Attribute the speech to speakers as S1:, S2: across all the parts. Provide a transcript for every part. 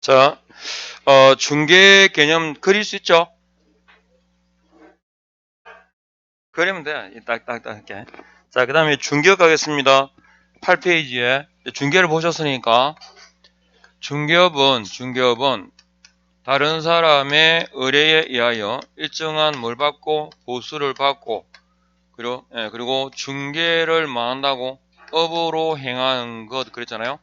S1: 자, 중개 개념 그릴 수 있죠? 그리면 돼. 딱딱딱 이렇게. 자, 그 다음에 중개업 가겠습니다. 8페이지에 중개를 보셨으니까 중개업은 다른 사람의 의뢰에 의하여 일정한 뭘 받고 보수를 받고 그리고 중개를 뭐 한다고 업으로 행하는 것 그랬잖아요.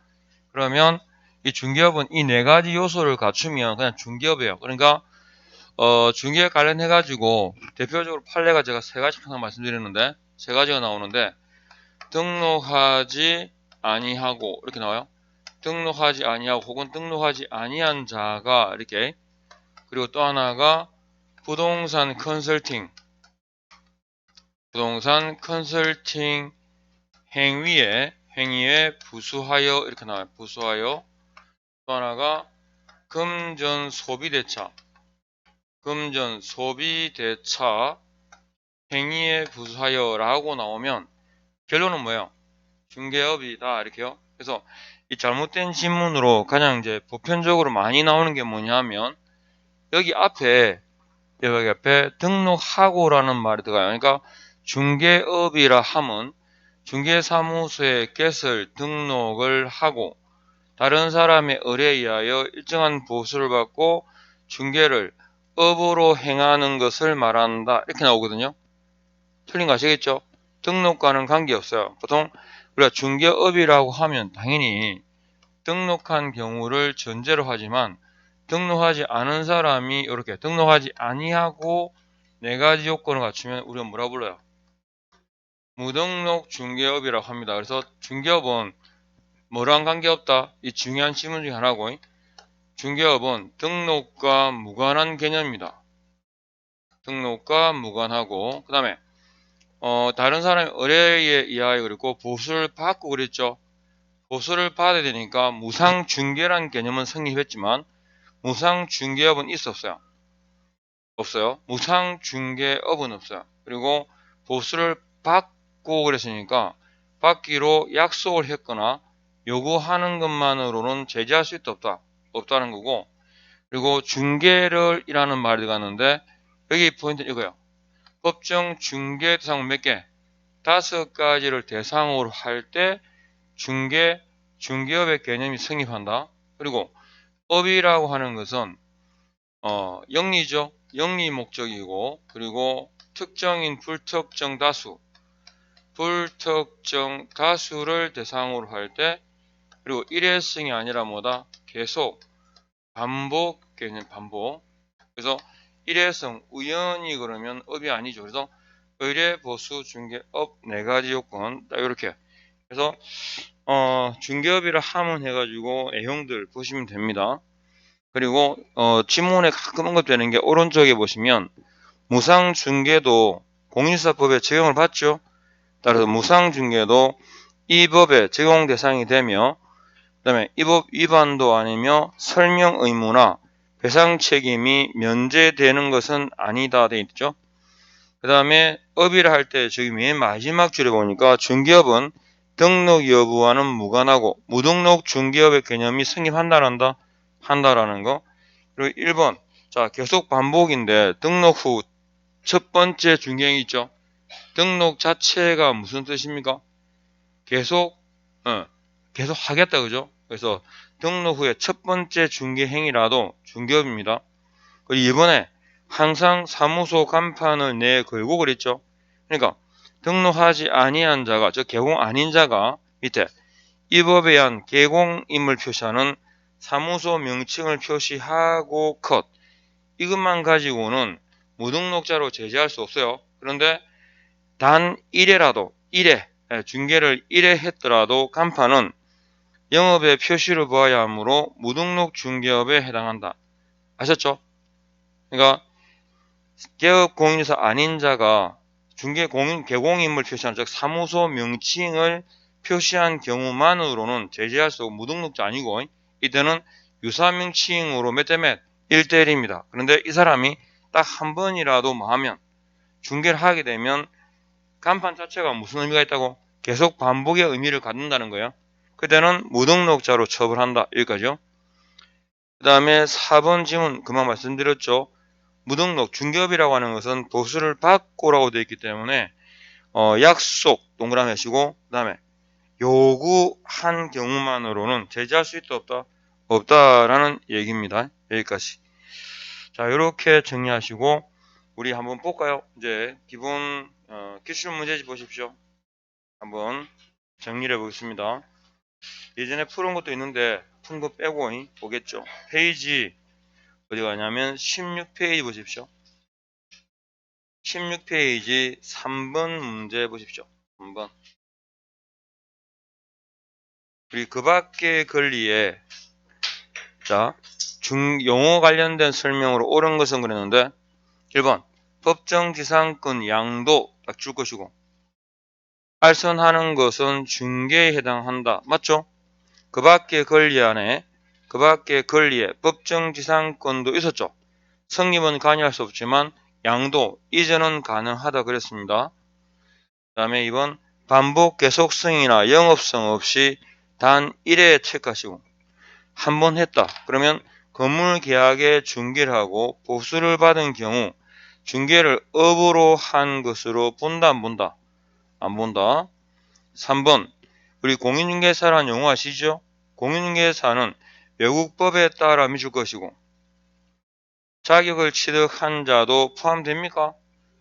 S1: 그러면 이 중개업은 이 네 가지 요소를 갖추면 그냥 중개업이에요. 그러니까 중개에 관련해가지고 대표적으로 판례가 제가 세 가지 항상 말씀드렸는데 세 가지가 나오는데 등록하지 아니하고 이렇게 나와요. 등록하지 아니하고 혹은 등록하지 아니한 자가 이렇게 그리고 또 하나가 부동산 컨설팅 행위에 부수하여 이렇게 나와요. 부수하여 또 하나가 금전 소비대차 행위에 부수하여 라고 나오면 결론은 뭐예요? 중개업이다 이렇게요. 그래서 이 잘못된 신문으로 가장 이제 보편적으로 많이 나오는 게 뭐냐면 여기 앞에 등록하고라는 말이 들어가요. 그러니까 중개업이라 함은 중개사무소에 get을 등록을 하고 다른 사람의 의뢰에 의하여 일정한 보수를 받고 중개를 업으로 행하는 것을 말한다 이렇게 나오거든요. 틀린 거 아시겠죠? 등록과는 관계없어요. 보통 우리가 중개업이라고 하면 당연히 등록한 경우를 전제로 하지만 등록하지 않은 사람이 이렇게 등록하지 아니하고 네 가지 요건을 갖추면 우리가 뭐라 불러요? 무등록 중개업이라고 합니다. 그래서 중개업은 뭐랑 관계없다? 이 중요한 질문 중에 하나고 중개업은 등록과 무관한 개념입니다. 등록과 무관하고 그 다음에 다른 사람의 의뢰에 의하여 그리고 보수를 받고 그랬죠. 보수를 받아야 되니까 무상중개란 개념은 성립했지만 무상중개업은 있었어요. 없어요. 무상중개업은 없어요. 그리고 보수를 받고 그랬으니까 받기로 약속을 했거나 요구하는 것만으로는 제재할 수 있다 없다는 거고 그리고 중개를 이라는 말이 들어갔는데 여기 포인트는 이거예요. 법정 중개 대상은 몇 개? 5가지를 대상으로 할 때 중개업의 개념이 성립한다. 그리고 업이라고 하는 것은 영리죠. 영리 목적이고 그리고 특정인 불특정 다수를 대상으로 할 때 그리고 일회성이 아니라 뭐다? 계속 반복 개념 반복. 그래서 일회성 우연히 그러면 업이 아니죠. 그래서 의뢰 보수 중개업 네 가지 요건 딱 이렇게. 그래서 중개업이라 하면 해가지고 애형들 보시면 됩니다. 그리고 지문에 가끔 언급되는 게 오른쪽에 보시면 무상중개도 공인사법에 적용을 받죠. 따라서 무상중개도 이 법에 적용 대상이 되며 그 다음에 이 법 위반도 아니며 설명 의무나 배상 책임이 면제되는 것은 아니다 되어 있죠. 그 다음에 업이라 할 때 저기 맨 마지막 줄에 보니까 중개업은 등록 여부와는 무관하고 무등록 중개업의 개념이 한다라는 거. 그리고 1번 자 계속 반복인데 등록 후 첫 번째 중개행위 있죠. 등록 자체가 무슨 뜻입니까? 계속 하겠다 그죠? 그래서 등록 후에 첫 번째 중개행위라도 중개업입니다. 그리고 이번에 항상 사무소 간판을 내걸고 그랬죠. 그러니까 등록하지 아니한 자가 개공 아닌 자가 밑에 이 법에 의한 개공임을 표시하는 사무소 명칭을 표시하고 컷 이것만 가지고는 무등록자로 제재할 수 없어요. 그런데 단 1회라도 중개를 1회 했더라도 간판은 영업의 표시를 보아야 하므로 무등록 중개업에 해당한다. 아셨죠? 그러니까 개업 공인사 아닌 자가 중개 개공임을 표시한 즉 사무소 명칭을 표시한 경우만으로는 제재할 수 없고 무등록자 아니고 이때는 유사 명칭으로 몇 대 몇 1대1입니다. 그런데 이 사람이 딱 한 번이라도 뭐 하면 중개를 하게 되면 간판 자체가 무슨 의미가 있다고? 계속 반복의 의미를 갖는다는 거예요. 그때는 무등록자로 처벌한다. 여기까지요. 그 다음에 4번 지문 금방 말씀드렸죠. 무등록 중개업이라고 하는 것은 보수를 받고라고 되어 있기 때문에 약속 동그라미 하시고 그 다음에 요구한 경우만으로는 제지할 수 있다 없다라는 얘기입니다. 여기까지. 자, 이렇게 정리하시고 우리 한번 볼까요? 이제 기본 기출 문제집 보십시오. 한번 정리를 해보겠습니다. 예전에 풀은 것도 있는데 푼 거 빼고 보겠죠. 페이지 어디 가냐면 16페이지 보십시오. 16페이지 3번 문제 보십시오. 3번. 우리 그 밖의 권리에 자 용어 관련된 설명으로 옳은 것은 그랬는데 1번 법정지상권 양도 딱 줄 것이고 알선하는 것은 중개에 해당한다. 맞죠? 그 밖의 권리 안에 그 밖의 권리에 법정지상권도 있었죠. 성립은 관여할 수 없지만 양도 이전은 가능하다 그랬습니다. 그 다음에 2번 반복 계속성이나 영업성 없이 단 1회 체크하시고 한 번 했다. 그러면 건물 계약에 중개를 하고 보수를 받은 경우 중개를 업으로 한 것으로 본다 안 본다? 안 본다. 3번 우리 공인중개사라는 용어 아시죠? 공인중개사는 외국법에 따라 미줄 것이고 자격을 취득한 자도 포함됩니까?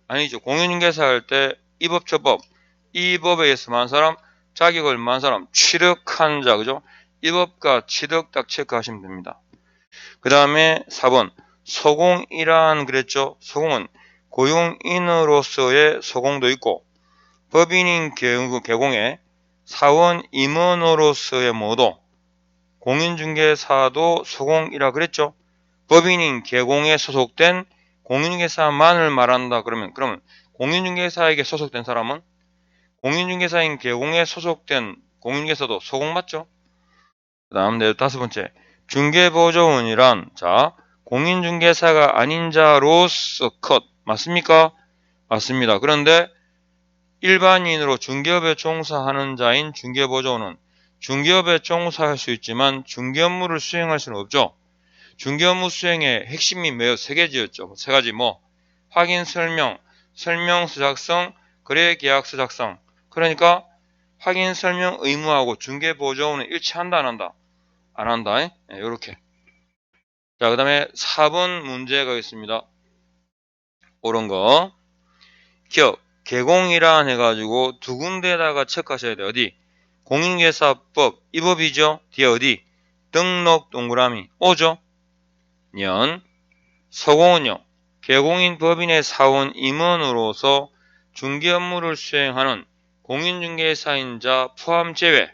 S1: 아니죠. 공인중개사 할 때 이 법 저법 이 법에 의해서만 사람 자격을 만 사람 취득한 자 그죠? 이 법과 취득 딱 체크하시면 됩니다. 그 다음에 4번 소공이란 그랬죠. 소공은 고용인으로서의 소공도 있고 법인인 개공에 사원 임원으로서의 모두 공인중개사도 소공이라 그랬죠. 법인인 개공에 소속된 공인중개사만을 말한다 그러면 공인중개사에게 소속된 사람은 공인중개사인 개공에 소속된 공인중개사도 소공 맞죠? 그 다음 5번째 중개보조원이란 자 공인중개사가 아닌 자로서 컷 맞습니까? 맞습니다. 그런데 일반인으로 중개업에 종사하는 자인 중개보조원은 중개업에 종사할 수 있지만 중개 업무를 수행할 수는 없죠. 중개 업무 수행의 핵심이 매우 3개지였죠. 3가지 확인 설명, 설명 서작성, 거래 계약 서작성. 그러니까 확인 설명 의무하고 중개 보조원은 일치한다 안 한다? 안 한다. 요렇게. 자, 그 다음에 4번 문제가 있습니다. 옳은 거. 기업 개공이라 해가지고 두 군데다가 체크하셔야 돼요. 어디? 공인중개사법 이 법이죠. 뒤에 어디? 등록 동그라미 오죠. 년 소공은요. 개공인 법인의 사원 임원으로서 중개 업무를 수행하는 공인중개사인 자 포함 제외.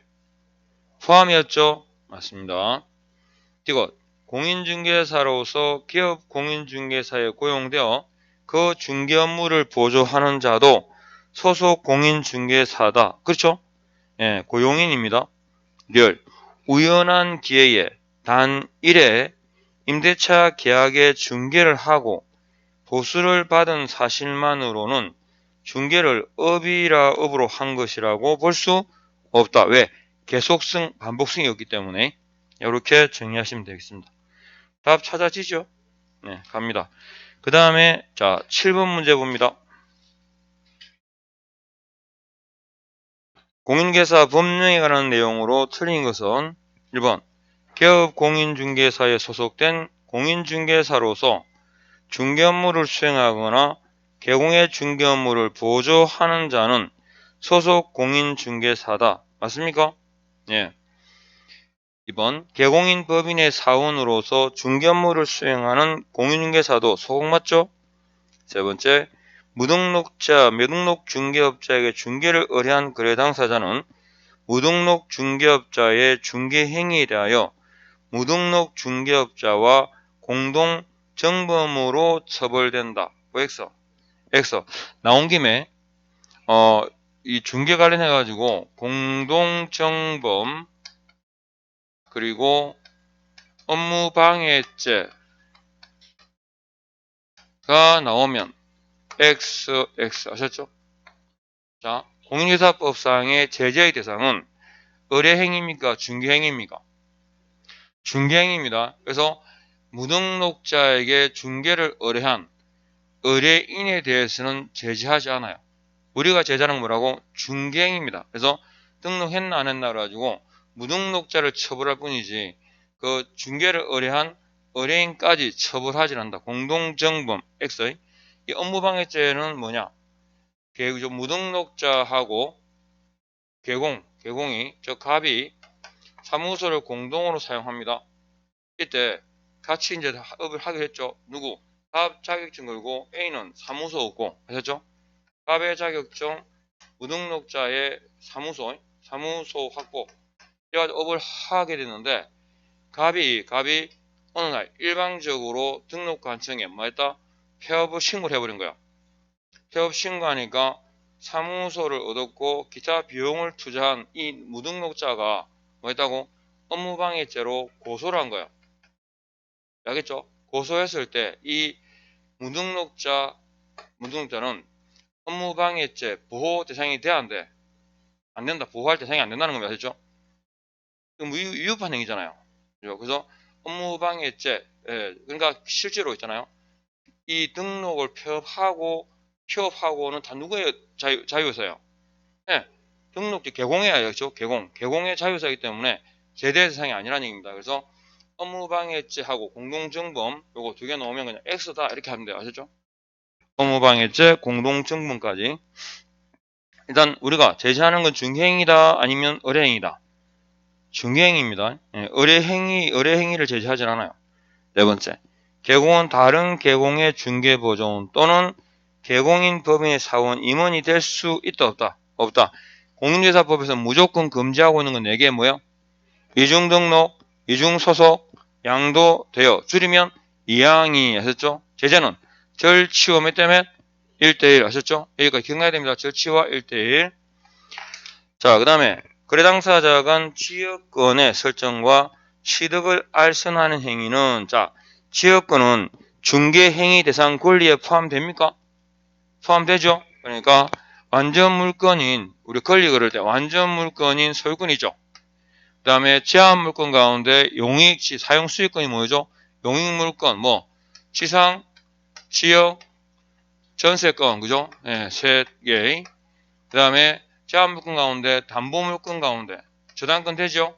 S1: 포함이었죠? 맞습니다. 이거 공인중개사로서 기업 공인중개사에 고용되어 그 중개 업무를 보조하는 자도 소속 공인중개사다. 그렇죠? 예, 고용인입니다. 열 우연한 기회에 단 1회 임대차 계약의 중개를 하고 보수를 받은 사실만으로는 중개를 업으로 한 것이라고 볼 수 없다. 왜? 계속성, 반복성이 없기 때문에 이렇게 정리하시면 되겠습니다. 답 찾아지죠? 네, 갑니다. 그 다음에 자 7번 문제 봅니다. 공인중개사 법령에 관한 내용으로 틀린 것은 1번 기업 공인중개사에 소속된 공인중개사로서 중개 업무를 수행하거나 개공의 중개 업무를 보조하는 자는 소속 공인중개사다. 맞습니까? 예. 2번 개공인 법인의 사원으로서 중개 업무를 수행하는 공인중개사도 소속 맞죠? 세 번째 무등록자, 미등록 중개업자에게 중개를 의뢰한 거래 당사자는 무등록 중개업자의 중개 행위에 대하여 무등록 중개업자와 공동 정범으로 처벌된다. X 나온 김에 이 중개 관련해 가지고 공동 정범 그리고 업무방해죄가 나오면 XX 아셨죠? 자, 공인중개사법상의 제재의 대상은 의뢰행위입니까? 중개행위입니까? 중개행위입니다. 그래서 무등록자에게 중개를 의뢰한 의뢰인에 대해서는 제재하지 않아요. 우리가 제재하는 건 뭐라고? 중개행위입니다. 그래서 등록했나 안 했나 가지고 무등록자를 처벌할 뿐이지 그 중개를 의뢰한 의뢰인까지 처벌하지 않는다. 공동정범 X의 이 업무방해죄는 뭐냐? 무등록자하고 개공이 즉 갑이 사무소를 공동으로 사용합니다. 이때 같이 이제 업을 하기로 했죠. 누구? 갑 자격증 걸고 A는 사무소 없고 하셨죠? 갑의 자격증, 무등록자의 사무소 확보. 이래가지고 업을 하게 됐는데 갑이 어느 날 일방적으로 등록관청에 뭐 했다? 폐업을 신고를 해버린 거야. 폐업 신고하니까 사무소를 얻었고 기타 비용을 투자한 이 무등록자가 뭐 했다고? 업무방해죄로 고소를 한 거야. 알겠죠? 고소했을 때 이 무등록자는 업무방해죄 보호 대상이 돼야 안 돼? 안 된다. 보호할 대상이 안 된다는 겁니다. 아셨죠? 위법한 행위잖아요. 그래서 업무방해죄, 그러니까 실제로 있잖아요. 이 등록을 폐업하고는 다 누구의 자유사예요? 등록지 개공해야 겠죠. 개공의 자유사이기 때문에 제대 대상이 아니라는 얘기입니다. 그래서 업무방해죄하고 공동정범 요거 두 개 넣으면 그냥 X다 이렇게 하면 돼요. 아셨죠? 업무방해죄, 공동정범까지. 일단 우리가 제재하는 건 중개행위다 아니면 의뢰행위다. 중개행위입니다. 의뢰행위를 제재하지 않아요. 네 번째, 개공은 다른 개공의 중개보조원 또는 개공인 법인의 사원 임원이 될 수 있다 없다? 없다. 공인중개사법에서 무조건 금지하고 있는 건 4개 뭐예요? 이중등록, 이중소속, 양도되어 줄이면 이양이 하셨죠? 제재는 절치와 몇 대 몇? 1대1 하셨죠? 여기까지 기억나야 됩니다. 절치와 1대1. 자, 그 다음에 거래 당사자 간 취득권의 설정과 취득을 알선하는 행위는 자, 취득권은 중개행위 대상 권리에 포함됩니까? 포함되죠? 그러니까 완전 물건인 우리 권리 걸을 때 완전 물건인 소유권이죠. 그 다음에 제한 물건 가운데 용익, 사용 수익권이 뭐죠? 용익 물건, 뭐 지상, 지역, 전세권, 그죠? 네, 3개. 그 다음에 제한 물건 가운데 담보 물건 가운데 저당권 되죠?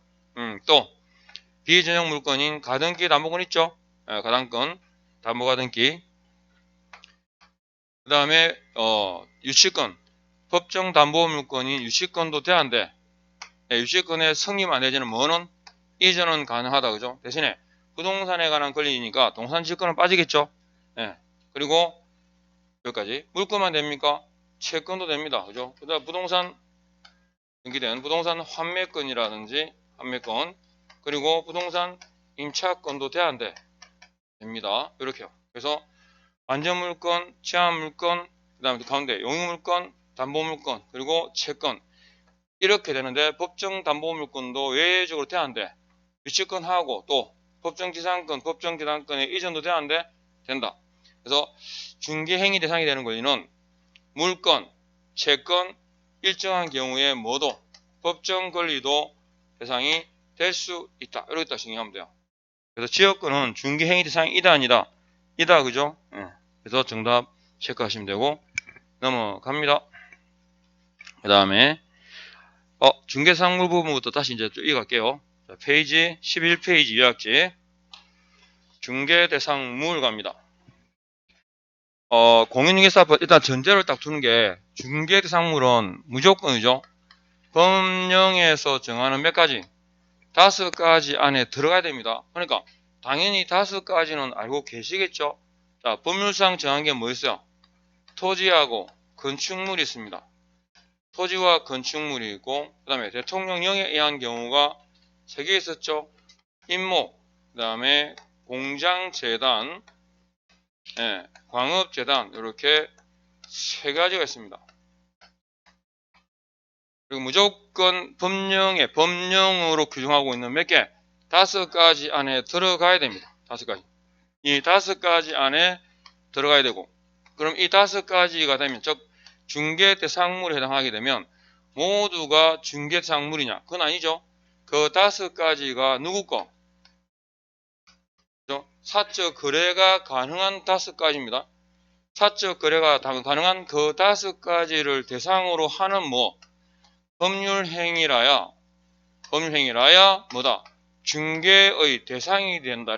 S1: 또 비전용 물건인 가등기 담보권 있죠? 가당권, 담보 가등기. 그 다음에 유치권, 법정 담보 물건인 유치권도 돼안돼. 유치권의 성립 내지는 뭐는 이전은 가능하다, 그죠? 대신에 부동산에 관한 권리니까 동산 질권은 빠지겠죠? 그리고 여기까지 물건만 됩니까? 채권도 됩니다, 그죠? 그다음 부동산 등기된 부동산 환매권이라든지 환매권 그리고 부동산 임차권도 돼안돼? 됩니다. 이렇게요. 그래서 완전 물건, 제한 물건, 그 다음에 가운데 용익 물건, 담보 물건, 그리고 채권 이렇게 되는데 법정 담보 물건도 외적으로 돼안돼? 유치권하고 또 법정 지상권, 법정 지상권의 이전도 돼안돼? 된다. 그래서 중개행위 대상이 되는 권리는 물건, 채권, 일정한 경우에 모두 법정 권리도 대상이 될 수 있다. 이렇게 딱 정의하면 돼요. 그래서 지역권은 중개행위 대상이 이다 아니다? 이다, 그죠? 그래서 정답 체크하시면 되고 넘어갑니다. 그 다음에 중개상물 부분부터 다시 이제 쭉 읽을게요. 자, 페이지 11페이지 요약지 중개대상물 갑니다. 공인중개사법 일단 전제를 딱 두는 게 중개대상물은 무조건이죠. 법령에서 정하는 몇 가지? 5가지 안에 들어가야 됩니다. 그러니까 당연히 5가지는 알고 계시겠죠? 자, 법률상 정한 게 뭐 있어요? 토지하고 건축물이 있습니다. 토지와 건축물이 있고 그 다음에 대통령령에 의한 경우가 3개 있었죠. 임목, 그 다음에 공장재단, 광업재단 이렇게 3가지가 있습니다. 그리고 무조건 법령으로 규정하고 있는 몇 개? 5가지 안에 들어가야 됩니다. 5가지. 이 5가지 안에 들어가야 되고 그럼 이 5가지가 되면 즉 중개대상물에 해당하게 되면 모두가 중개대상물이냐? 그건 아니죠. 그 5가지가 누구 거? 그죠? 사적 거래가 가능한 5가지입니다. 사적 거래가 가능한 그 5가지를 대상으로 하는 뭐 법률 행위라야 뭐다? 중개의 대상이 된다.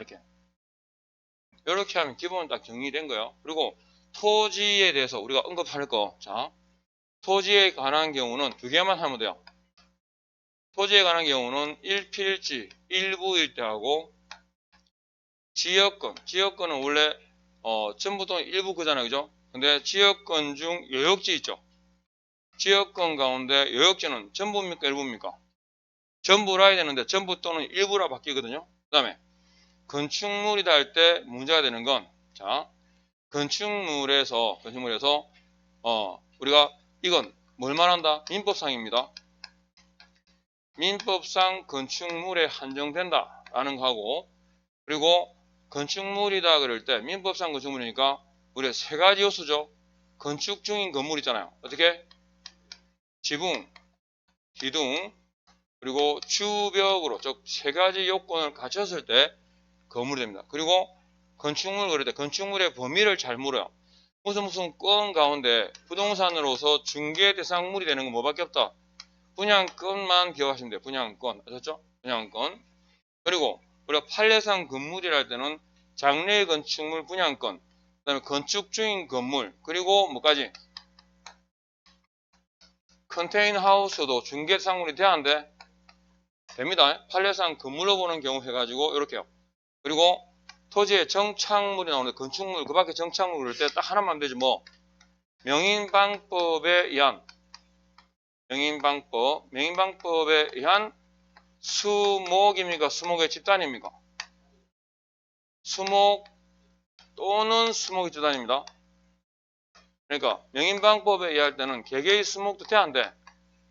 S1: 이렇게 하면 기본은 딱 정리된 거예요. 그리고 토지에 대해서 우리가 언급할 거. 자, 토지에 관한 경우는 2개만 하면 돼요. 토지에 관한 경우는 일필지, 일부일 때 하고, 지역권은 원래 전부 또는 일부 거잖아요. 그죠? 근데 지역권 중 요역지 있죠? 지역권 가운데 요역지는 전부입니까? 일부입니까? 전부라 해야 되는데 전부 또는 일부라 바뀌거든요. 그 다음에 건축물이다 할 때 문제가 되는 건, 자, 건축물에서 우리가 이건 뭘 말한다? 민법상입니다. 민법상 건축물에 한정된다 라는 거하고, 그리고 건축물이다 그럴 때 민법상 건축물이니까 우리가 3가지 요소죠. 건축 중인 건물 있잖아요. 어떻게? 지붕, 기둥, 그리고 주벽으로 즉 3가지 요건을 갖췄을 때 건물이 됩니다. 그리고 건축물 그럴 때 건축물의 범위를 잘 물어요. 무슨 건 가운데 부동산으로서 중개 대상물이 되는 건 뭐밖에 없다? 분양권만 기억하시면 돼요. 분양권. 아셨죠? 분양권. 그리고 우리가 판례상 건물이라 할 때는 장래 건축물 분양권, 그 다음에 건축 중인 건물, 그리고 뭐까지? 컨테이너 하우스도 중개 대상물이 돼야 안 돼? 됩니다. 판례상 건물로 보는 경우 해가지고 이렇게요. 그리고 토지에 정착물이 나오는데 건축물 그 밖에 정착물 그럴 때 딱 하나만 되지 뭐. 명인방법에 의한 명인방법에 의한 수목입니까? 수목의 집단입니까? 수목 또는 수목의 집단입니다. 그러니까 명인방법에 의할 때는 개개의 수목도 돼야 안 돼?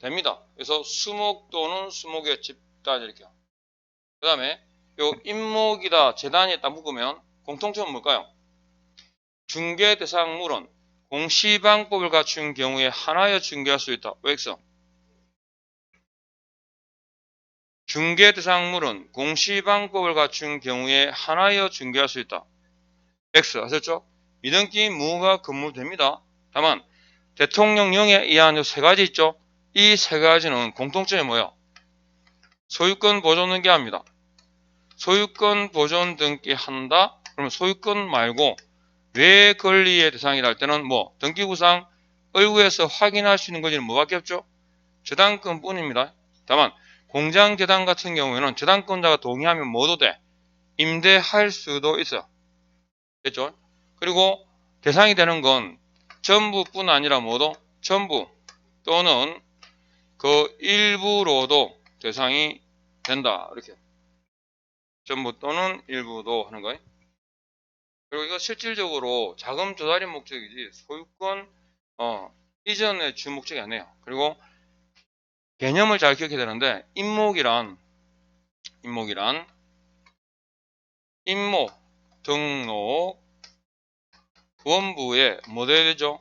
S1: 됩니다. 그래서 수목 또는 수목의 집단 이렇게요. 그 다음에 요 임목이다 재단이 딱 묶으면 공통점은 뭘까요? 중개 대상물은 공시방법을 갖춘 경우에 하나여 중개할 수 있다. OX. 중개 대상물은 공시방법을 갖춘 경우에 하나여 중개할 수 있다. X. 아셨죠? 미등기 무허가 건물됩니다. 다만 대통령령에 의한 요 3가지 있죠? 이 3가지는 공통점이 뭐예요? 소유권 보존 등기합니다. 소유권 보존 등기 한다? 그러면 소유권 말고 외 권리의 대상이라 할 때는 뭐 등기부상 을구에서 확인할 수 있는 권리는 뭐밖에 없죠? 저당권 뿐입니다. 다만 공장재단 같은 경우에는 저당권자가 동의하면 뭐도 돼? 임대할 수도 있어요. 됐죠? 그리고 대상이 되는 건 전부뿐 아니라 뭐도? 전부 또는 그 일부로도 대상이 된다. 이렇게. 전부 또는 일부도 하는 거예요. 그리고 이거 실질적으로 자금 조달의 목적이지 소유권 이전의 주 목적이 아니에요. 그리고 개념을 잘 기억해야 되는데 임목, 등록, 원부에 뭐 돼야 되죠?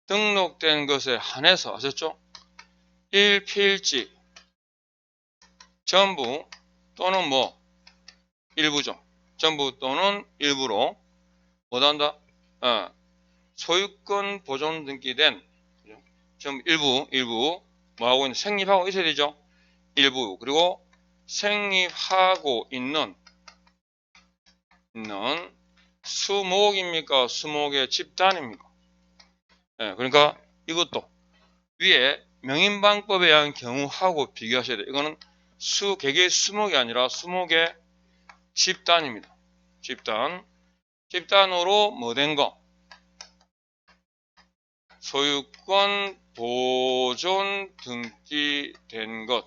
S1: 등록된 것에 한해서 아셨죠? 일필지, 전부 또는 뭐 일부죠. 전부 또는 일부로 뭐한다? 소유권 보존 등기된 좀 일부 뭐 하고 있는 생립하고 있어야 되죠. 일부 그리고 생립하고 있는 수목입니까? 수목의 집단입니까? 그러니까 이것도 위에 명인방법에 의한 경우하고 비교하셔야 돼요. 이거는 개개의 수목이 아니라 수목의 집단입니다. 집단으로 뭐 된 거? 소유권 보존 등기된 것.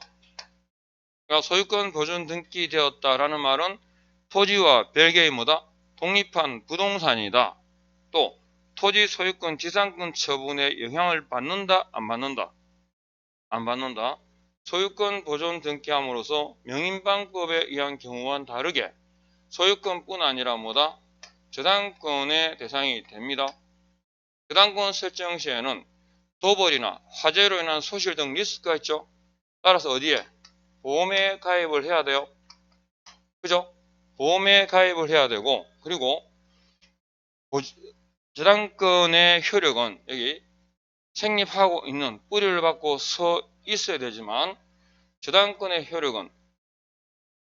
S1: 그러니까 소유권 보존 등기되었다라는 말은 토지와 별개의 뭐다? 독립한 부동산이다. 또 토지 소유권 지상권 처분에 영향을 받는다? 안 받는다? 안 받는다. 소유권 보존 등기함으로써 명인방법에 의한 경우와는 다르게 소유권뿐 아니라 뭐다? 저당권의 대상이 됩니다. 저당권 설정 시에는 도벌이나 화재로 인한 소실 등 리스크가 있죠. 따라서 어디에? 보험에 가입을 해야 돼요. 그죠? 보험에 가입을 해야 되고, 그리고 저당권의 효력은 여기成立하고 있는 뿌리를 받고 서 있어야 되지만, 저당권의 효력은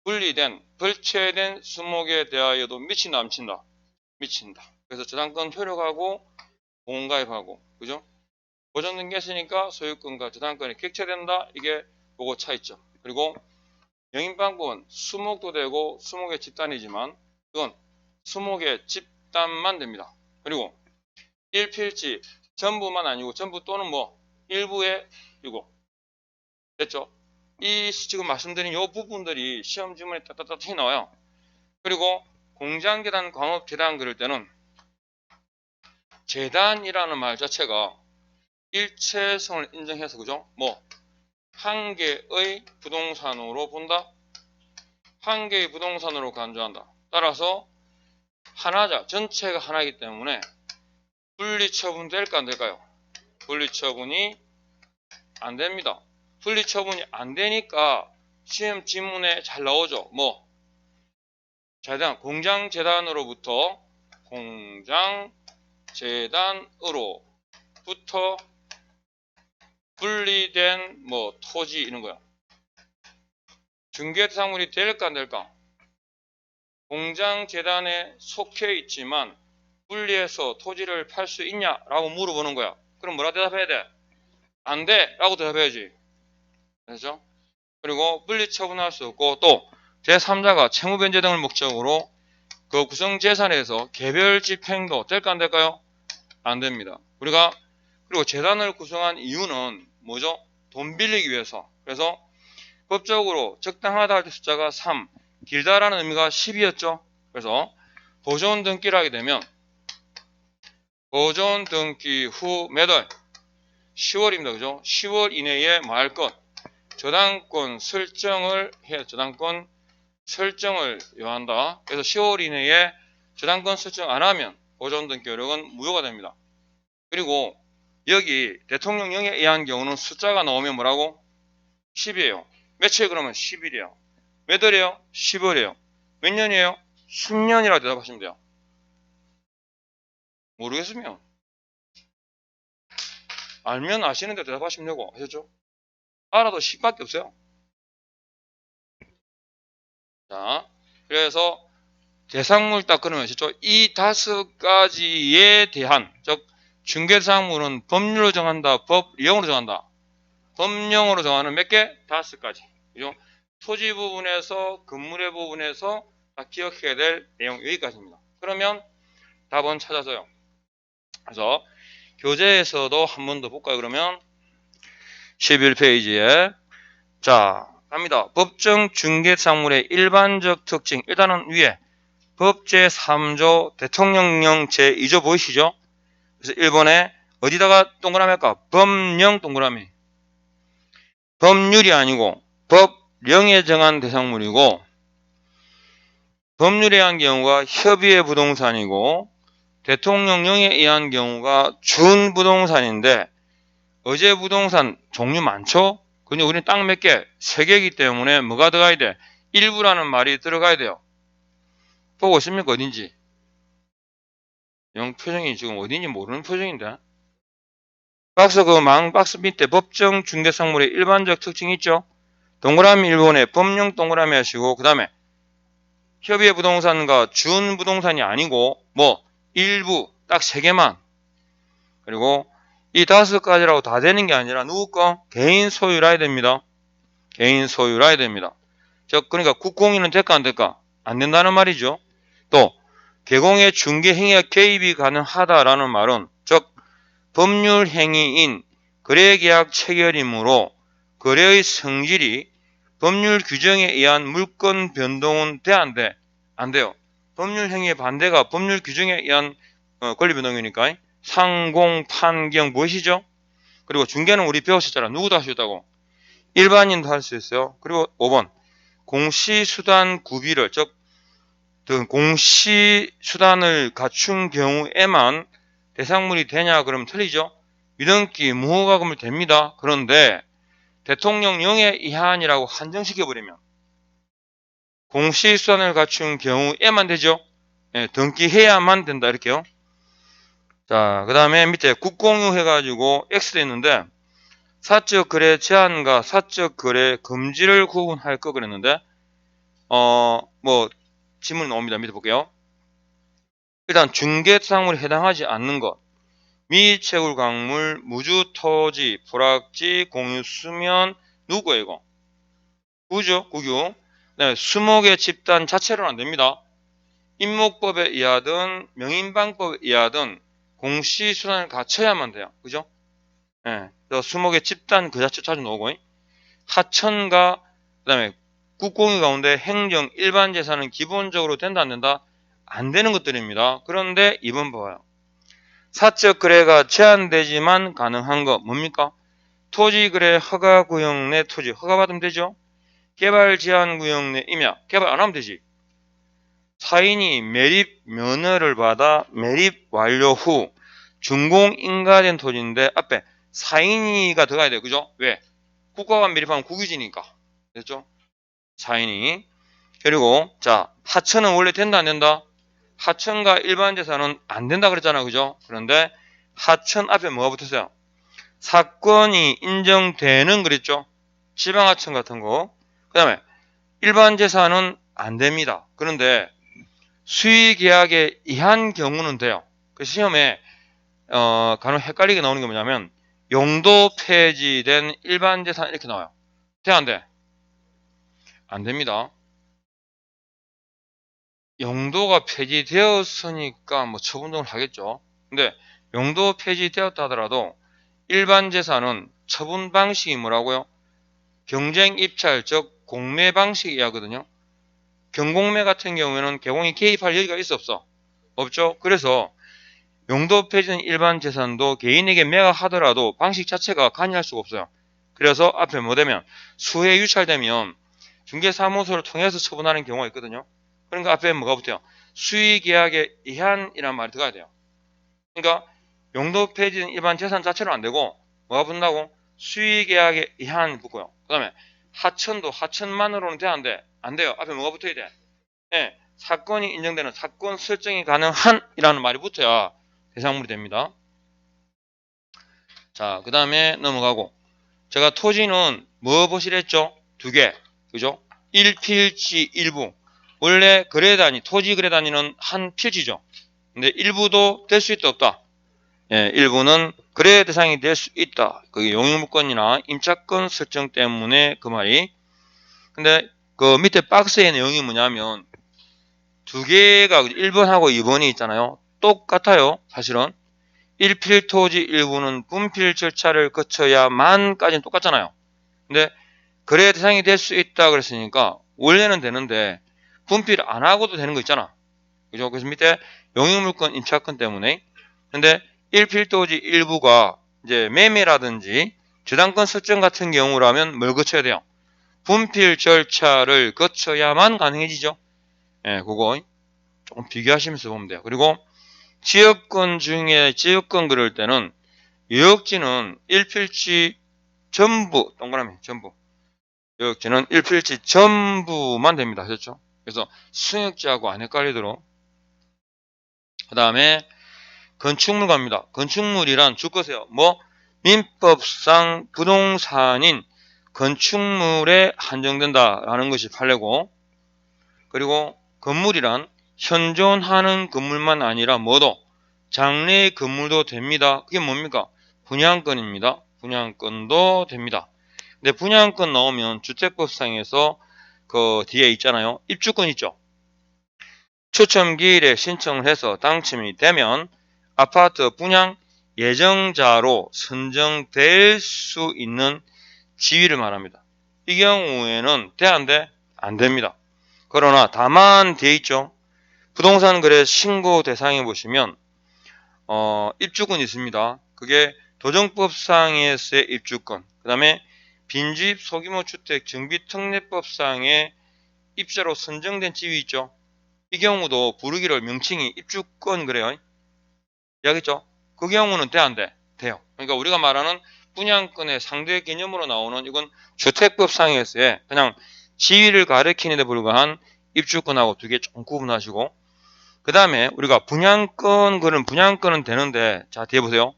S1: 분리된 불체된 수목에 대하여도 미친다 안 미친다? 미친다. 그래서 저당권 효력하고 보험가입하고, 그죠? 보존등기 했으니까 소유권과 저당권이 객체된다. 이게 그거 차이점. 그리고 영인방법은 수목도 되고 수목의 집단이지만 이건 수목의 집단만 됩니다. 그리고 일필지 전부만 아니고 전부 또는 뭐 일부의 이거 됐죠? 이 지금 말씀드린 이 부분들이 시험 지문에 따따따 나와요. 그리고 공장재단, 광업재단 그럴 때는 재단이라는 말 자체가 일체성을 인정해서, 그죠? 뭐 한 개의 부동산으로 본다. 한 개의 부동산으로 간주한다. 따라서 하나자, 전체가 하나이기 때문에 분리처분 될까 안 될까요? 분리처분이 안 됩니다. 분리처분이 안 되니까 시험 지문에 잘 나오죠. 뭐 재단, 공장재단으로부터 공장재단으로부터 분리된 뭐 토지 이런 거야. 중개대상물이 될까 안 될까? 공장재단에 속해 있지만 분리해서 토지를 팔 수 있냐라고 물어보는 거야. 그럼 뭐라 대답해야 돼? 안 돼! 라고 대답해야지. 그렇죠? 그리고 분리처분할 수 없고, 또 제3자가 채무변제 등을 목적으로 그 구성재산에서 개별 집행도 될까 안 될까요? 안 됩니다. 그리고 재단을 구성한 이유는 뭐죠? 돈 빌리기 위해서. 그래서 법적으로 적당하다 할 때 숫자가 3, 길다라는 의미가 10이었죠. 그래서 보존 등기를 하게 되면 보존 등기 후 몇 월? 10월입니다. 그죠? 10월 이내에 뭐 할 것? 저당권 설정을 해야 저당권 설정을 요한다. 그래서 10월 이내에 저당권 설정 안 하면 보존 등기 효력은 무효가 됩니다. 그리고 여기 대통령령에 의한 경우는 숫자가 나오면 뭐라고? 10이에요. 며칠 그러면 10일이에요. 몇 월이에요? 10월이에요. 몇 년이에요? 10년이라고 대답하시면 돼요. 모르겠으면 알면 아시는데 대답하시면 되고, 아셨죠? 알아도 10밖에 없어요. 자, 그래서 대상물 딱 그러면 아시죠? 이 5가지에 대한, 즉 중개대상물은 법률로 정한다, 법령으로 정한다. 법령으로 정하는 몇 개? 5가지. 그죠? 토지 부분에서 건물의 부분에서 다 기억해야 될 내용 여기까지입니다. 그러면 답은 찾아져요. 그래서 교재에서도 한 번 더 볼까요? 그러면 11페이지에 자 갑니다. 법정 중개상물의 일반적 특징. 일단은 위에 법 제3조 대통령령 제2조 보이시죠? 그래서 1번에 어디다가 동그라미 할까? 법령 동그라미. 법률이 아니고 법령에 정한 대상물이고, 법률에 의한 경우가 협의의 부동산이고 대통령령에 의한 경우가 준부동산인데, 어제 부동산 종류 많죠? 근데 우리는 땅 몇 개? 3개이기 때문에 뭐가 들어가야 돼? 일부라는 말이 들어가야 돼요. 보고 있습니까? 어딘지? 영 표정이 지금 어딘지 모르는 표정인데. 박스 박스 밑에 법정 중개상물의 일반적 특징이 있죠? 동그라미 1번에 법령 동그라미 하시고, 그 다음에 협의의 부동산과 준부동산이 아니고 뭐 일부 딱 3개만. 그리고 이 5가지라고 다 되는 게 아니라 누구 거? 개인 소유라 해야 됩니다. 개인 소유라 해야 됩니다. 즉 그러니까 국공유는 될까 안 될까? 안 된다는 말이죠. 또 개공의 중개 행위가 개입이 가능하다라는 말은 즉 법률 행위인 거래계약 체결이므로 거래의 성질이 법률 규정에 의한 물권 변동은 돼 안 돼? 안 돼요. 법률 행위의 반대가 법률 규정에 의한 권리 변동이니까 상공, 판경 무엇이죠? 그리고 중개는 우리 배우셨잖아. 누구도 할 수 있다고? 일반인도 할 수 있어요. 그리고 5번 공시수단 구비를, 즉 공시수단을 갖춘 경우에만 대상물이 되냐 그러면 틀리죠. 미등기 무허가금을 됩니다. 그런데 대통령령에 의한이라고 한정시켜버리면 공시수단을 갖춘 경우에만 되죠. 예, 등기해야만 된다 이렇게요. 자, 그 다음에 밑에 국공유 해가지고 X 됐는데 사적 거래 제한과 사적 거래 금지를 구분할 거 그랬는데 뭐 질문이 나옵니다. 밑에 볼게요. 일단 중개상물에 해당하지 않는 것, 미채굴 광물, 무주 토지, 불확지, 공유 수면 누구예요 이거? 구죠, 국유. 네, 수목의 집단 자체로는 안 됩니다. 임목법에 의하든 명인방법에 의하든 공시수단을 갖춰야만 돼요. 그죠? 예. 네, 수목의 집단 그 자체 자주 나오고 하천과 그다음에 국공유 가운데 행정 일반 재산은 기본적으로 된다 안 된다? 안 되는 것들입니다. 그런데 2번 봐요. 사적 거래가 제한되지만 가능한 거 뭡니까? 토지거래 허가구역 내 토지 허가받으면 되죠. 개발 제한구역 내 임야 개발 안 하면 되지. 사인이 매립 면허를 받아 매립 완료 후 준공 인가된 토지인데 앞에 사인이가 들어가야 돼요. 그죠? 왜? 국가가 매립하면 국유지니까. 됐죠? 사인이. 그리고 자 하천은 원래 된다 안 된다? 하천과 일반 재산은 안 된다 그랬잖아. 그죠? 그런데 하천 앞에 뭐가 붙었어요? 사건이 인정되는 그랬죠? 지방하천 같은 거. 그 다음에 일반 재산은 안 됩니다. 그런데 수의계약에 의한 경우는 돼요. 그 시험에 간혹 헷갈리게 나오는 게 뭐냐면 용도 폐지된 일반 재산 이렇게 나와요. 돼 안 돼? 안 됩니다. 용도가 폐지되었으니까 뭐 처분등을 하겠죠. 근데 용도 폐지되었다 하더라도 일반 재산은 처분 방식이 뭐라고요? 경쟁 입찰 즉 공매 방식이야거든요. 경공매 같은 경우에는 개공이 개입할 여지가 있어 없어? 없죠. 그래서 용도 폐지된 일반 재산도 개인에게 매각하더라도 방식 자체가 관여할 수가 없어요. 그래서 앞에 뭐 되면 수혜 유찰되면 중개사무소를 통해서 처분하는 경우가 있거든요. 그러니까 앞에 뭐가 붙어요? 수의계약에 의한이란 말이 들어가야 돼요. 그러니까 용도 폐지된 일반 재산 자체로 안 되고 뭐가 붙는다고? 수의계약에 의한 붙고요. 그 다음에 하천도 하천만으로는 돼 안 돼? 안 돼요. 앞에 뭐가 붙어야 돼? 네, 사건이 인정되는 사건 설정이 가능한 이라는 말이 붙어야 대상물이 됩니다. 자, 그 다음에 넘어가고 제가 토지는 뭐 보시랬죠? 두 개. 그죠? 1필지 1부. 원래 거래단위, 토지 거래단위는 한 필지죠. 근데 일부도 될 수 있다 없다? 예, 일부는 거래 대상이 될 수 있다. 그게 용익물권이나 임차권 설정 때문에 그 말이. 근데 그 밑에 박스의 내용이 뭐냐면 두 개가 1번하고 2번이 있잖아요. 똑같아요. 사실은 1필 토지 일부는 분필 절차를 거쳐야만까지는 똑같잖아요. 근데 거래 대상이 될 수 있다 그랬으니까 원래는 되는데 분필 안 하고도 되는 거 있잖아. 그죠? 그래서 밑에 용익물권 임차권 때문에. 근데 1필 토지 일부가 이제 매매라든지 저당권 설정 같은 경우라면 뭘 거쳐야 돼요? 분필 절차를 거쳐야만 가능해지죠. 예, 그거 조금 비교하시면서 보면 돼요. 그리고 지역권 중에 지역권 그럴 때는 유역지는 1필지 전부, 동그라미 전부. 유역지는 1필지 전부만 됩니다. 그렇죠? 그래서 승역지하고 안 헷갈리도록. 그 다음에 건축물 갑니다. 건축물이란 주거세요. 뭐 민법상 부동산인 건축물에 한정된다라는 것이 판례고, 그리고 건물이란 현존하는 건물만 아니라 뭐도 장래의 건물도 됩니다. 그게 뭡니까? 분양권입니다. 분양권도 됩니다. 근데 분양권 나오면 주택법상에서 그 뒤에 있잖아요. 입주권 있죠. 추첨기일에 신청을 해서 당첨이 되면 아파트 분양 예정자로 선정될 수 있는 지위를 말합니다. 이 경우에는 돼 안 돼? 안 됩니다. 그러나 다만 뒤에 있죠. 부동산 거래 신고 대상에 보시면 입주권이 있습니다. 그게 도정법상에서의 입주권, 그 다음에 빈집 소규모 주택 정비특례법상의 입자로 선정된 지위 있죠. 이 경우도 부르기를 명칭이 입주권 그래요. 이야기했죠? 그 경우는 돼 안 돼? 돼요. 그러니까 우리가 말하는 분양권의 상대 개념으로 나오는 이건 주택법상에서의 그냥 지위를 가리키는 데 불과한 입주권하고 두 개 좀 구분하시고, 그 다음에 우리가 분양권은 되는데, 자, 뒤에 보세요.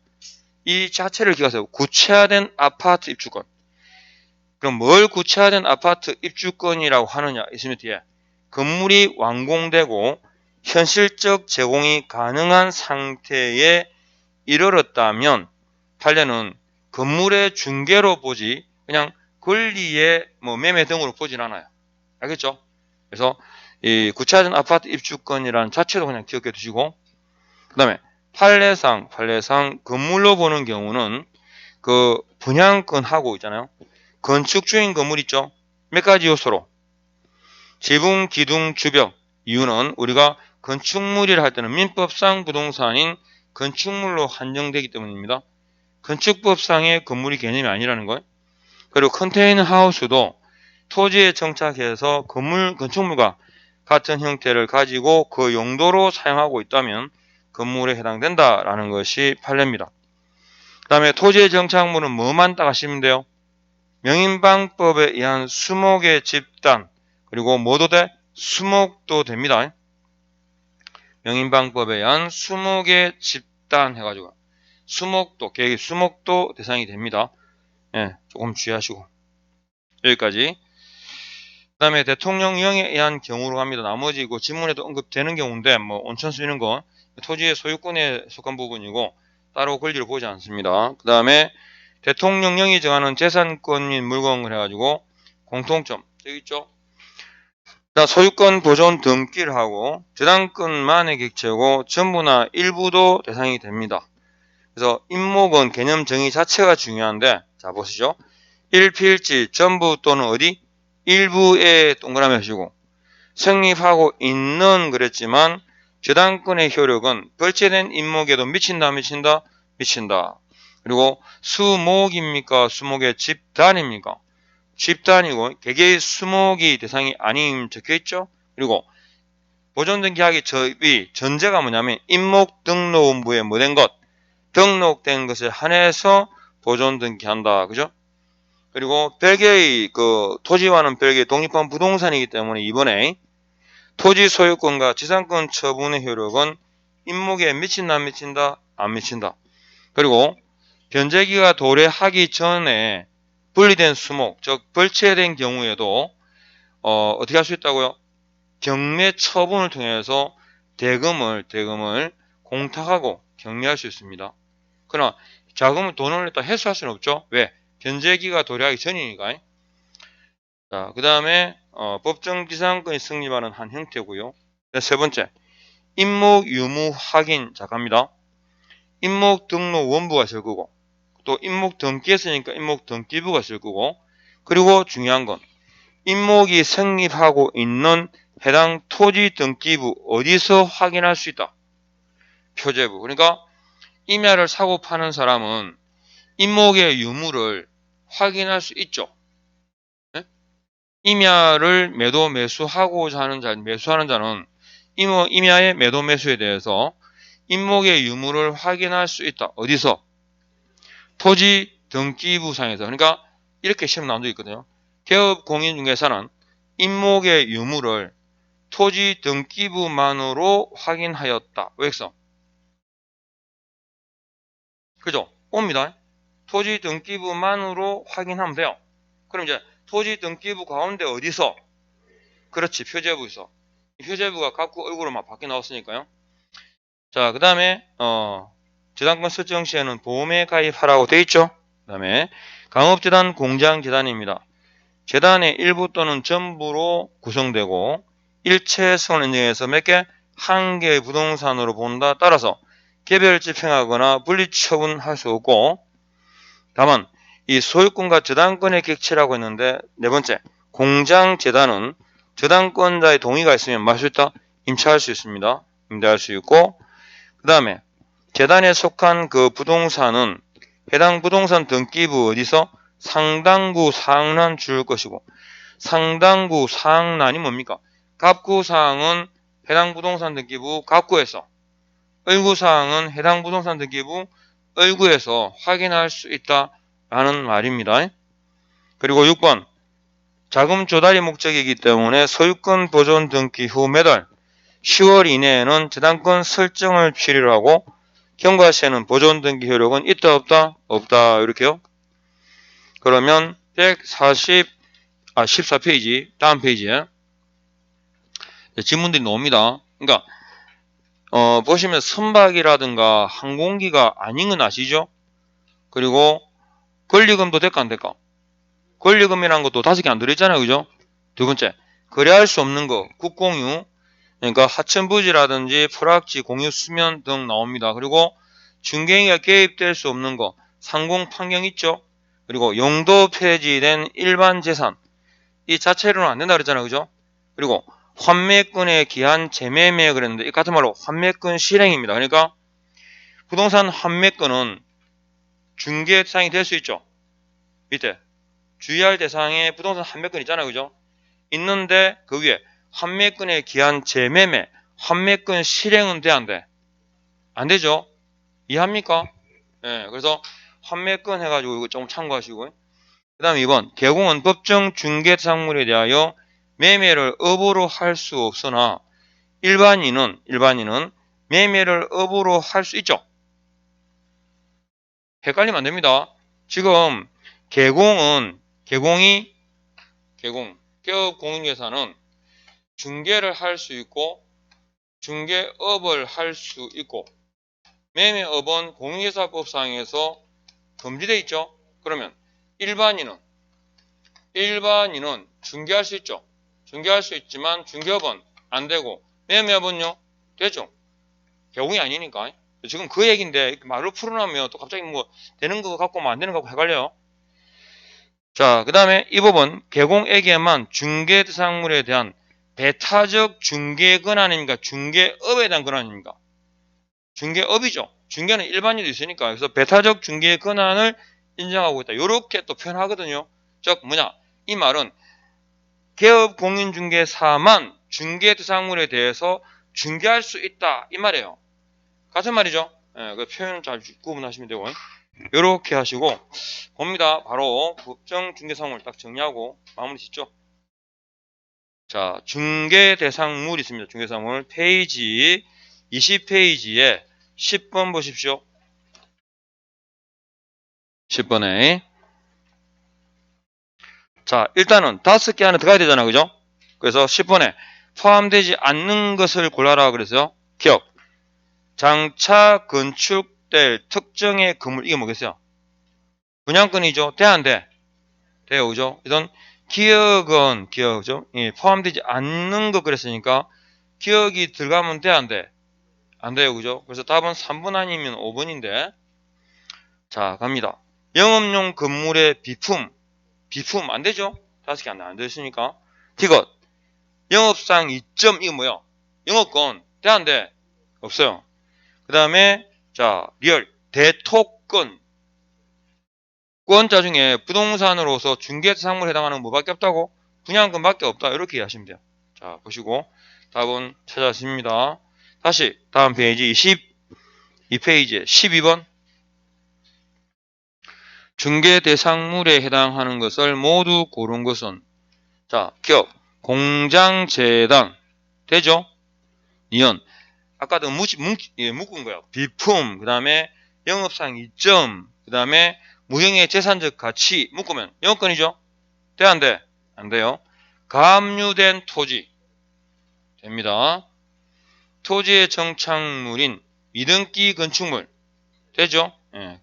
S1: 이 자체를 기억하세요. 구체화된 아파트 입주권. 그럼 뭘 구체화된 아파트 입주권이라고 하느냐 있으면 뒤에 건물이 완공되고 현실적 제공이 가능한 상태에 이르렀다면 판례는 건물의 중개로 보지 그냥 권리의 매매 등으로 보진 않아요. 알겠죠? 그래서 이 구체화된 아파트 입주권이라는 자체도 그냥 기억해 두시고, 그 다음에 판례상 건물로 보는 경우는 그 분양권하고 있잖아요. 건축 중인 건물 있죠? 몇 가지 요소로 지붕, 기둥, 주벽. 이유는 우리가 건축물이라 할 때는 민법상 부동산인 건축물로 한정되기 때문입니다. 건축법상의 건물이 개념이 아니라는 거예요. 그리고 컨테이너 하우스도 토지에 정착해서 건축물과 같은 형태를 가지고 그 용도로 사용하고 있다면 건물에 해당된다라는 것이 판례입니다. 그 다음에 토지의 정착물은 뭐만 따가시면 돼요? 명인방법에 의한 수목의 집단, 그리고 뭐도 돼? 수목도 됩니다. 명인방법에 의한 수목의 집단 해가지고 수목도, 계획 수목도 대상이 됩니다. 예, 조금 주의하시고. 여기까지. 그 다음에 대통령령에 의한 경우로 합니다. 나머지 그 지문에도 언급되는 경우인데, 온천 쓰이는 거, 토지의 소유권에 속한 부분이고, 따로 권리를 보지 않습니다. 그 다음에 대통령령이 정하는 재산권 및 물건을 해가지고, 공통점, 여기 있죠? 소유권 보존 등기를 하고, 저당권만의 객체고, 전부나 일부도 대상이 됩니다. 그래서 임목은 개념 정의 자체가 중요한데, 자, 보시죠. 일필지, 전부 또는 어디? 일부에 동그라미 하시고, 성립하고 있는 그랬지만, 저당권의 효력은 벌채된 임목에도 미친다. 그리고 수목입니까? 수목의 집단입니까? 집단이고, 개개의 수목이 대상이 아님 적혀있죠? 그리고 보존등기하기 전제가 뭐냐면, 임목 등록원부에 뭐된 것? 등록된 것에 한해서 보존등기한다. 그죠? 그리고 별개의 토지와는 별개의 독립한 부동산이기 때문에 이번에 토지 소유권과 지상권 처분의 효력은 임목에 미친다 안 미친다. 그리고 변제기가 도래하기 전에 분리된 수목, 즉 벌채된 경우에도 어떻게 할 수 있다고요? 경매 처분을 통해서 대금을 공탁하고 경매할 수 있습니다. 그러나 자금을 돈을 냈다 해소할 수는 없죠. 왜? 변제기가 도래하기 전이니까. 자, 그 다음에 법정 지상권이 성립하는 한 형태고요. 세 번째, 임목 유무 확인. 자, 갑니다. 임목 등록 원부가 있을 거고, 또 임목 등기 했으니까 임목 등기부가 있을 거고, 그리고 중요한 건 임목이 성립하고 있는 해당 토지 등기부 어디서 확인할 수 있다? 표제부. 그러니까 임야를 사고 파는 사람은 임목의 유무를 확인할 수 있죠. 네? 임야를 매수하는 자는 임야의 매도 매수에 대해서 임목의 유무를 확인할 수 있다. 어디서? 토지 등기부상에서. 그러니까 이렇게 시험 나온 적 있거든요. 개업 공인중개사는 임목의 유무를 토지 등기부만으로 확인하였다. 왜 했어? 그죠? 옵니다. 토지 등기부만으로 확인하면 돼요. 그럼 이제 토지 등기부 가운데 어디서? 그렇지, 표제부에서. 이 표제부가 각구 얼굴로 바뀌어 나왔으니까요. 자, 그 다음에 재단권 설정 시에는 보험에 가입하라고 되어 있죠. 그 다음에 강업재단 공장재단입니다. 재단의 일부 또는 전부로 구성되고 일체성을 인정해서 몇 개? 한 개의 부동산으로 본다. 따라서 개별 집행하거나 분리처분할 수 없고, 다만 이 소유권과 저당권의 객체라고 했는데, 네 번째, 공장재단은 저당권자의 동의가 있으면 말 수 있다? 임차할 수 있습니다. 임대할 수 있고, 그 다음에 재단에 속한 그 부동산은 해당 부동산 등기부 어디서? 상당구 상란 줄 것이고, 상당구 상란이 뭡니까? 갑구사항은 해당 부동산 등기부 갑구에서, 을구사항은 해당 부동산 등기부 을구에서 확인할 수 있다라는 말입니다. 그리고 6번, 자금 조달이 목적이기 때문에 소유권 보존 등기 후 매달 10월 이내에는 저당권 설정을 필요로 하고 경과시에는 보존 등기 효력은 있다 없다? 없다. 이렇게요. 그러면 14페이지 다음 페이지에 질문들이 나옵니다. 그러니까 보시면 선박이라든가 항공기가 아닌 건 아시죠? 그리고 권리금도 될까 안 될까? 권리금이라는 것도 5개 안 들어있잖아요. 그죠? 두 번째, 거래할 수 없는 거, 국공유, 그러니까 하천부지라든지 프락지, 공유 수면 등 나옵니다. 그리고 중개인가 개입될 수 없는 거, 상공 판경 있죠? 그리고 용도 폐지된 일반 재산, 이 자체로는 안 된다 그랬잖아요. 그죠? 그리고 환매권의 기한 재매매 그랬는데, 이 같은 말로 환매권 실행입니다. 그러니까 부동산 환매권은 중개 대상이 될 수 있죠. 밑에 주의할 대상에 부동산 환매권 있잖아요. 그죠? 있는데 그 위에 환매권의 기한 재매매, 환매권 실행은 돼 안 돼? 안 되죠? 이해합니까? 예, 그래서 환매권 해가지고 이거 조금 참고하시고. 그 다음 2번, 개공은 법정 중개 대상물에 대하여 매매를 업으로 할 수 없으나 일반인은 매매를 업으로 할 수 있죠. 헷갈리면 안 됩니다. 지금 개업 공인중개사는 중개를 할 수 있고 중개업을 할 수 있고 매매업은 공인중개사법상에서 금지되어 있죠. 그러면 일반인은 중개할 수 있죠. 중개할 수 있지만 중개업은 안 되고 매매업은요 되죠. 개공이 아니니까. 지금 그 얘기인데 말로 풀어놓으면 또 갑자기 뭐 되는 거 같고 뭐 안 되는 거 같고 헷갈려요. 자, 그 다음에 이 법은 개공에게만 중개 대상물에 대한 배타적 중개 권한입니까? 중개업에 대한 권한입니까? 중개업이죠. 중개는 일반인도 있으니까. 그래서 배타적 중개 권한을 인정하고 있다. 이렇게 또 표현하거든요. 즉 뭐냐? 이 말은 개업 공인중개사만 중개 대상물에 대해서 중개할 수 있다. 이 말이에요. 같은 말이죠. 예, 그 표현 잘 구분하시면 되고. 이렇게 하시고 봅니다. 바로 법정 중개사물 딱 정리하고 마무리 짓죠. 자, 중개 대상물 있습니다. 중개사물 페이지 20페이지에 10번 보십시오. 10번에 자, 일단은 5개 안에 들어가야 되잖아. 그죠? 그래서 10번에 포함되지 않는 것을 골라라 그래서요. 기억. 장차 건축될 특정의 건물, 이게 뭐겠어요? 분양권이죠. 돼, 안 돼? 돼요. 그죠? 이런 기억죠? 예, 포함되지 않는 것 그랬으니까 기억이 들어가면 돼, 안 돼? 안 돼요. 그죠? 그래서 답은 3번 아니면 5번인데. 자, 갑니다. 영업용 건물의 비품 안 되죠? 5개 안 되시니까. 티것. 영업상 이점, 이거 뭐야? 영업권, 돼, 안 돼? 없어요. 그 다음에, 자, 리얼, 대토권. 권자 중에 부동산으로서 중개대상물에 해당하는 뭐밖에 없다고? 분양권밖에 없다. 이렇게 이해하시면 돼요. 자, 보시고 답은 찾아집니다. 다시 다음 페이지 22페이지에 12번 중개대상물에 해당하는 것을 모두 고른 것은 자, 기업, 공장재단 되죠? 니은 아까도 묶은 거예요. 비품, 그 다음에 영업상 이점, 그 다음에 무형의 재산적 가치 묶으면 영업권이죠? 돼, 안 돼? 안 돼요. 가압류된 토지 됩니다. 토지의 정착물인 미등기 건축물 되죠? 예.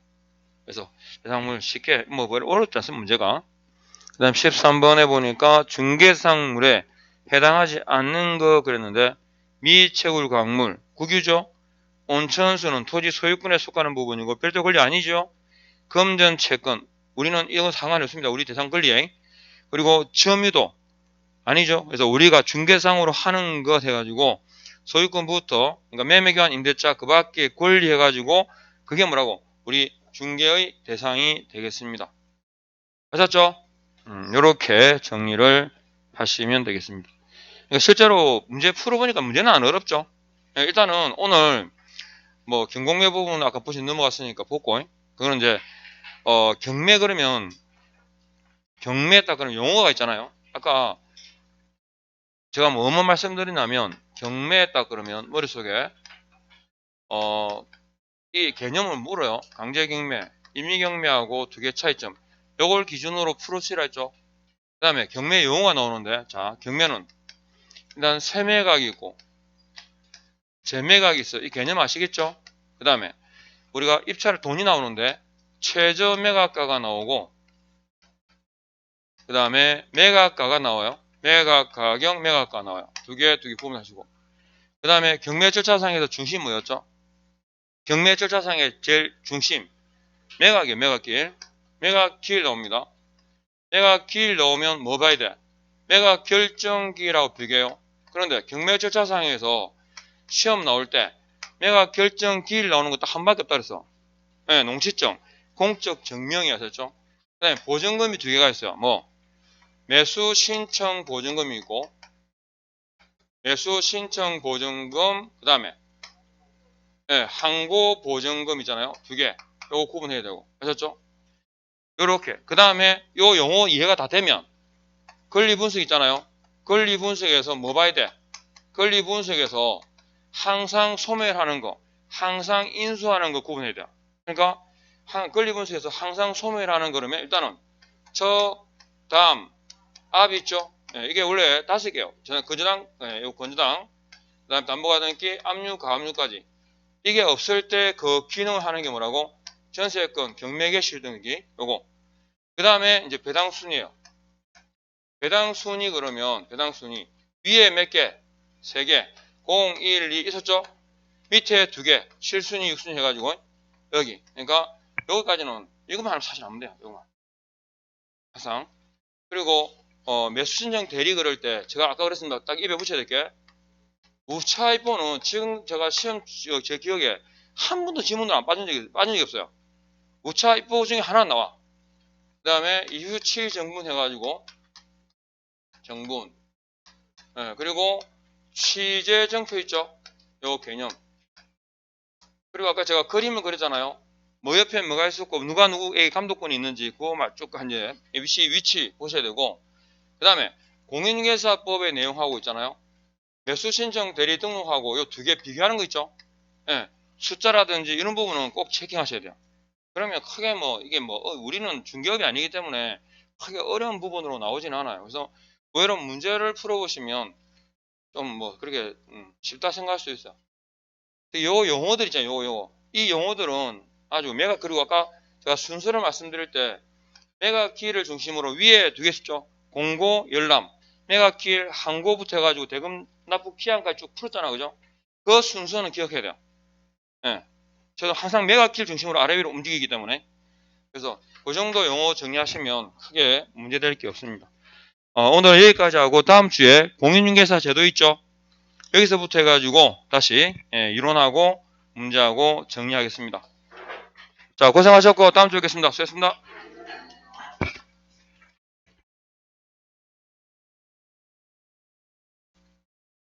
S1: 그래서 대상물 쉽게 뭐 어렵지 않습니다. 문제가. 그 다음 13번에 보니까 중개상물에 해당하지 않는 거 그랬는데 미채굴 광물 국유죠. 온천수는 토지 소유권에 속하는 부분이고 별도 권리 아니죠. 금전 채권 우리는 이건 상관이 없습니다. 우리 대상 권리에. 그리고 점유도 아니죠. 그래서 우리가 중개상으로 하는 것 해가지고 소유권부터 그러니까 매매기한 임대차 그 밖에 권리 해가지고 그게 뭐라고 우리 중개의 대상이 되겠습니다. 아셨죠? 이렇게 정리를 하시면 되겠습니다. 그러니까 실제로 문제 풀어보니까 문제는 안 어렵죠. 일단은 오늘 뭐 경공매 부분 아까 보신 넘어갔으니까 보고 그거는 이제 경매 그러면 경매에 딱 그런 용어가 있잖아요. 아까 제가 뭐 말씀드리냐면 경매했다 그러면 머릿속에 이 개념을 물어요. 강제경매, 임의경매하고 두 개 차이점. 요걸 기준으로 풀으시라 했죠. 그 다음에 경매 용어가 나오는데, 자, 경매는 일단 세매각이 있고 재매각이 있어요. 이 개념 아시겠죠? 그 다음에 우리가 입찰 돈이 나오는데 최저 매각가가 나오고, 그 다음에 매각가가 나와요. 매각 가격, 매각가 나와요. 두 개 구분하시고. 그 다음에 경매 절차상에서 중심 뭐였죠? 경매 절차상의 제일 중심 매각이에요. 매각길. 매각길 나옵니다. 매각길 나오면 뭐 봐야 돼? 매각 결정기라고 비교해요. 그런데 경매 절차상에서 시험 나올 때 매각 결정기일 나오는 거 딱 한 밖에 없다 그랬어. 네, 농지점, 공적 증명이었죠. 그 다음에 보증금이 두 개가 있어요. 뭐 매수 신청 보증금이 있고, 매수 신청 보증금, 그 다음에 항고 보증금 있잖아요. 두 개. 요거 구분해야 되고. 아셨죠? 요렇게. 그 다음에 요 용어 이해가 다 되면 권리분석 있잖아요. 권리분석에서 뭐 봐야 돼? 권리분석에서 항상 소멸하는 거, 항상 인수하는 거 구분해야 돼요. 그러니까 권리분석에서 항상 소멸하는 거라면 일단은 앞 있죠? 이게 원래 5개요. 저는 건저당, 요 건저당, 그 다음에 담보가등기, 압류, 가압류까지. 이게 없을 때 그 기능을 하는 게 뭐라고? 전세권, 경매개시 등기, 요거. 그 다음에 이제 배당순이에요. 배당순이 그러면, 배당순이. 위에 몇 개? 3개. 0, 1, 2 있었죠? 밑에 2개. 7순위, 6순위 해가지고, 여기. 그러니까, 여기까지는, 이것만 하면 사실 안 돼요. 이것만. 항상. 그리고, 매수신청 대리 그럴 때, 제가 아까 그랬습니다. 딱 입에 붙여야 될 게, 우차입보는 지금 제가 시험, 제 기억에 한 번도 지문으로 안 빠진 적이 없어요. 우차입보 중에 하나 나와. 그 다음에 이후 취정분 해가지고, 정분. 그리고 취재정표 있죠? 요 개념. 그리고 아까 제가 그림을 그렸잖아요. 뭐 옆에 뭐가 있었고, 누가 누구에게 감독권이 있는지, 그거만 쭉 이제 ABC 위치 보셔야 되고, 그 다음에 공인중개사법의 내용하고 있잖아요. 매수신청 대리 등록하고 요 두 개 비교하는 거 있죠? 숫자라든지 이런 부분은 꼭 체킹하셔야 돼요. 그러면 크게 뭐, 이게 뭐, 우리는 중개업이 아니기 때문에 크게 어려운 부분으로 나오진 않아요. 그래서 뭐 이런 문제를 풀어보시면 좀 뭐, 그렇게, 쉽다 생각할 수 있어요. 요 용어들 있잖아요. 요거. 이 용어들은 아주 그리고 아까 제가 순서를 말씀드릴 때 매각기일을 중심으로 위에 두 개 있죠. 공고, 열람. 매각기일 항고부터 해가지고 대금 납부 기한까지 쭉 풀었잖아. 그죠? 그 순서는 기억해야 돼요. 저도 항상 매각기일 중심으로 아래 위로 움직이기 때문에. 그래서 그 정도 용어 정리하시면 크게 문제될 게 없습니다. 오늘 여기까지 하고 다음 주에 공인중개사 제도 있죠? 여기서부터 해가지고 다시 이론하고 문제하고 정리하겠습니다. 자, 고생하셨고 다음 주에 뵙겠습니다. 수고했습니다.